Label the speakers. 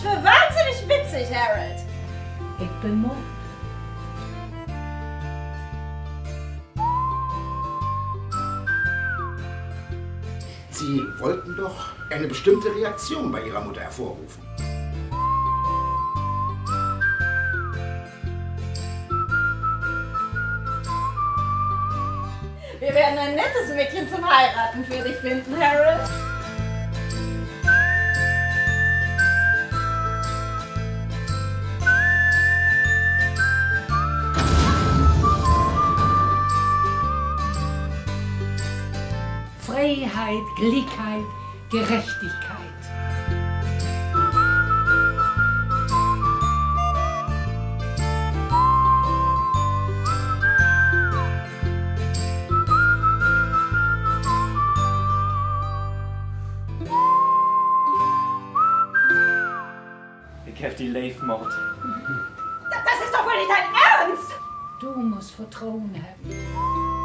Speaker 1: das für wahnsinnig witzig, Harold.
Speaker 2: Ich bin Mord.
Speaker 3: Sie wollten doch eine bestimmte Reaktion bei Ihrer Mutter hervorrufen.
Speaker 1: Wir werden ein nettes Mädchen zum Heiraten für dich finden, Harold.
Speaker 2: Freiheit, Gleichheit, Gerechtigkeit.
Speaker 4: Ich hab die Leifmord.
Speaker 1: Das ist doch wohl nicht dein Ernst!
Speaker 2: Du musst Vertrauen haben.